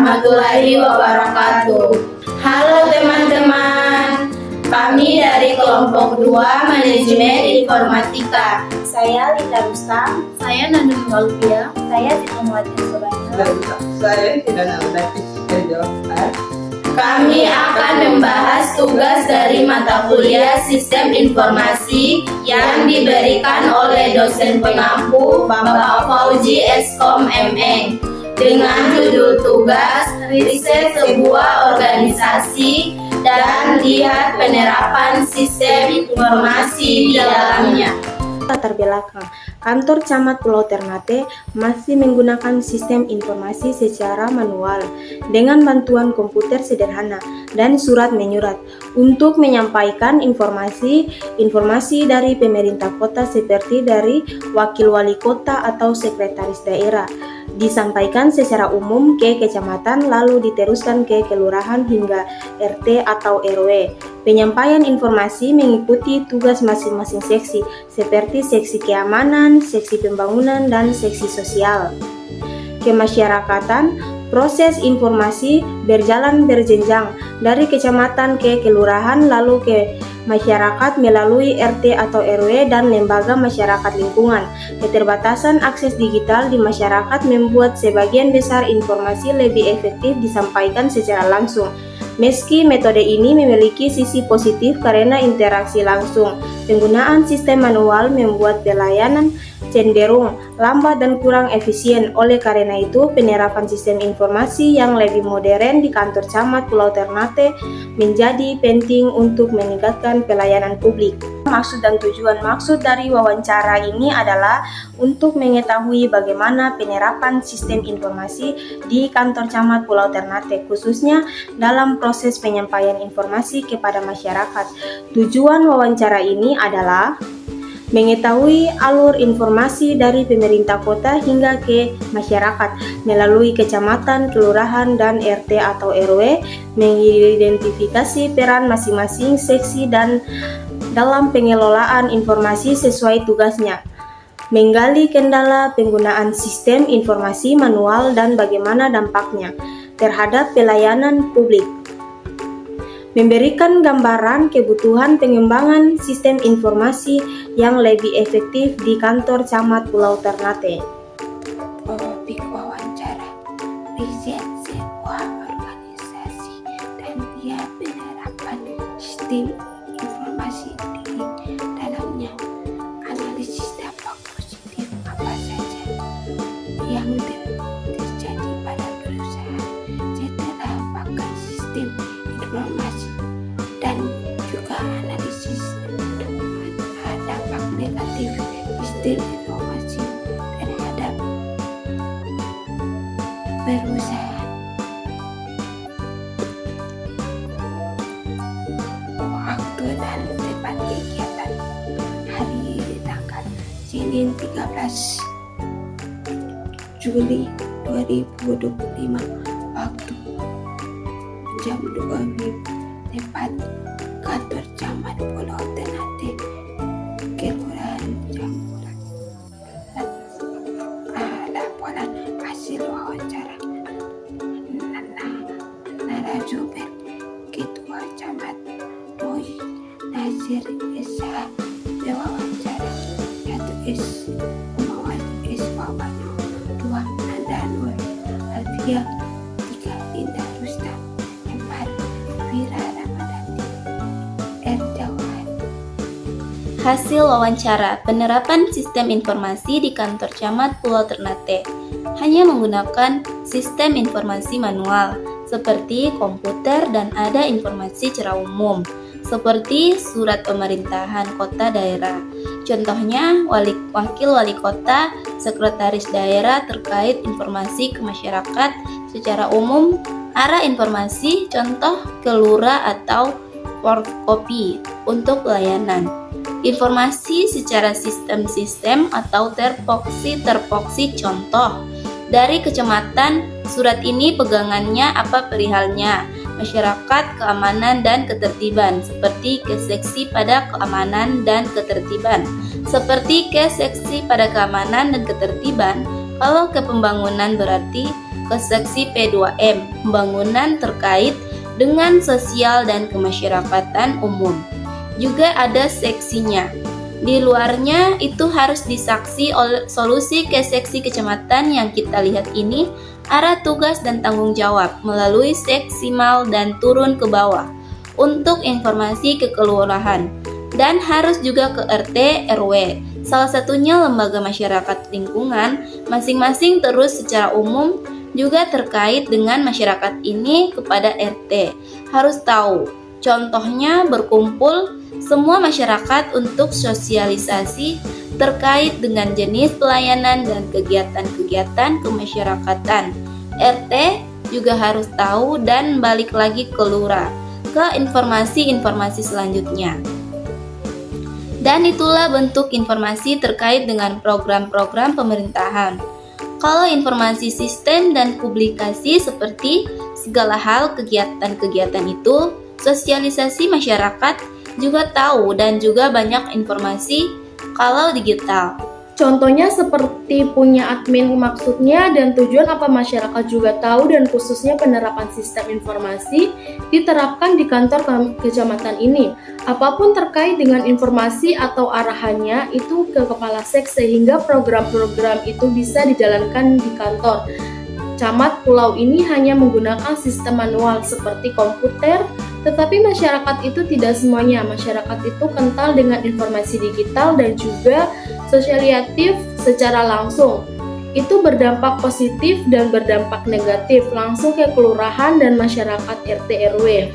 warahmatullahi wabarakatuh. Halo teman-teman, kami dari kelompok 2 Manajemen Informatika. Saya Linda Rustam. Saya Nandun Galvia. Saya Siti Sobanya. Saya tidak Nandati Johar. Kami akan membahas tugas dari mata kuliah Sistem Informasi yang diberikan oleh dosen pengampu Bapak Fauzi Eskom MN dengan judul tugas riset sebuah organisasi dan lihat penerapan sistem informasi di dalamnya. Latar belakang, kantor Camat Pulau Ternate masih menggunakan sistem informasi secara manual dengan bantuan komputer sederhana dan surat menyurat untuk menyampaikan informasi dari pemerintah kota seperti dari wakil wali kota atau sekretaris daerah disampaikan secara umum ke kecamatan lalu diteruskan ke kelurahan hingga RT atau RW. Penyampaian informasi mengikuti tugas masing-masing seksi seperti seksi keamanan, seksi pembangunan, dan seksi sosial. Kemasyarakatan, proses informasi berjalan berjenjang dari kecamatan ke kelurahan lalu ke masyarakat melalui RT atau RW dan lembaga masyarakat lingkungan. Keterbatasan akses digital di masyarakat membuat sebagian besar informasi lebih efektif disampaikan secara langsung. Meski metode ini memiliki sisi positif karena interaksi langsung, penggunaan sistem manual membuat pelayanan cenderung lambat dan kurang efisien. Oleh karena itu, penerapan sistem informasi yang lebih modern di kantor Camat Pulau Ternate menjadi penting untuk meningkatkan pelayanan publik. Maksud dan tujuan dari wawancara ini adalah untuk mengetahui bagaimana penerapan sistem informasi di kantor Camat Pulau Ternate, khususnya dalam proses penyampaian informasi kepada masyarakat. Tujuan wawancara ini adalah mengetahui alur informasi dari pemerintah kota hingga ke masyarakat melalui kecamatan, kelurahan, dan RT atau RW, mengidentifikasi peran masing-masing seksi dan dalam pengelolaan informasi sesuai tugasnya, menggali kendala penggunaan sistem informasi manual dan bagaimana dampaknya terhadap pelayanan publik, memberikan gambaran kebutuhan pengembangan sistem informasi yang lebih efektif di kantor Camat Pulau Ternate. Topik wawancara, riset sebuah organisasi dan dia penerapan sistem informasi di dalamnya, analisis dampak positif apa saja yang terjadi pada perusahaan setelah pakai sistem informasi dan juga analisis dampak negatif sistem informasi terhadap perusahaan. Waktu dan tempat kegiatan hari tanggal Senin 13 Juli 2025, waktu jam 2 tempat kantor Camat Pulau Ternate, kelurahan Jambulan. Laporan hasil wawancara narasumber Ketua Camat Boy Nazir Esa, wawancara 1S Umawan S Wabano, 2 Nanda Nur Alfia, 3 Linda Rustam, 4 Wira Ramadhani Erdawan. Hasil wawancara penerapan sistem informasi di kantor Camat Pulau Ternate hanya menggunakan sistem informasi manual seperti komputer dan ada informasi secara umum seperti surat pemerintahan kota daerah. Contohnya wakil wali kota, sekretaris daerah terkait informasi ke masyarakat secara umum, arah informasi contoh ke lurah atau fotokopi untuk pelayanan. Informasi secara sistem atau terpoksi contoh dari kecamatan, surat ini pegangannya apa perihalnya, masyarakat, keamanan dan ketertiban, seperti ke seksi pada keamanan dan ketertiban. Seperti ke seksi pada keamanan dan ketertiban, kalau ke pembangunan berarti ke seksi P2M, pembangunan terkait dengan sosial dan kemasyarakatan umum. Juga ada seksinya. Di luarnya itu harus disaksi oleh solusi ke seksi kecamatan yang kita lihat ini, arah tugas dan tanggung jawab melalui seksimal dan turun ke bawah untuk informasi ke kelurahan, dan harus juga ke RT RW. Salah satunya lembaga masyarakat lingkungan, masing-masing terus secara umum juga terkait dengan masyarakat ini kepada RT. Harus tahu, contohnya berkumpul semua masyarakat untuk sosialisasi terkait dengan jenis pelayanan dan kegiatan-kegiatan kemasyarakatan. RT juga harus tahu dan balik lagi ke lurah, ke informasi-informasi selanjutnya. Dan itulah bentuk informasi terkait dengan program-program pemerintahan. Kalau informasi sistem dan publikasi seperti segala hal kegiatan-kegiatan itu, sosialisasi masyarakat juga tahu dan juga banyak informasi kalau digital. Contohnya seperti punya admin maksudnya dan tujuan apa masyarakat juga tahu, dan khususnya penerapan sistem informasi diterapkan di kantor kecamatan ini. Apapun terkait dengan informasi atau arahannya itu ke kepala seks, sehingga program-program itu bisa dijalankan di kantor. Camat pulau ini hanya menggunakan sistem manual seperti komputer, tetapi masyarakat itu tidak semuanya. Masyarakat itu kental dengan informasi digital dan juga sosialitatif secara langsung. Itu berdampak positif dan berdampak negatif langsung ke kelurahan dan masyarakat RT RW.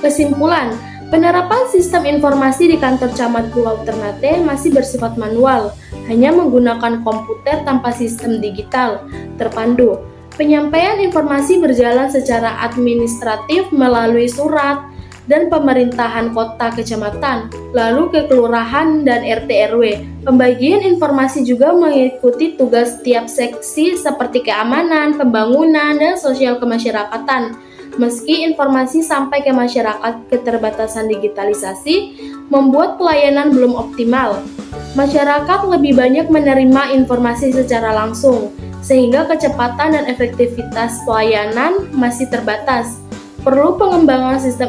Kesimpulan, penerapan sistem informasi di kantor Camat Pulau Ternate masih bersifat manual, hanya menggunakan komputer tanpa sistem digital terpadu. Penyampaian informasi berjalan secara administratif melalui surat dan pemerintahan kota kecamatan, lalu ke kelurahan dan RT RW. Pembagian informasi juga mengikuti tugas tiap seksi seperti keamanan, pembangunan, dan sosial kemasyarakatan. Meski informasi sampai ke masyarakat, keterbatasan digitalisasi membuat pelayanan belum optimal. Masyarakat lebih banyak menerima informasi secara langsung, sehingga kecepatan dan efektivitas pelayanan masih terbatas. Perlu pengembangan sistem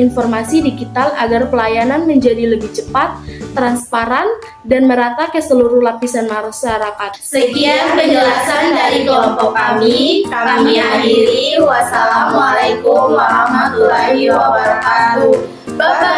informasi digital agar pelayanan menjadi lebih cepat, transparan, dan merata ke seluruh lapisan masyarakat. Sekian penjelasan dari kelompok kami akhiri. Wassalamualaikum warahmatullahi wabarakatuh. Bye-bye.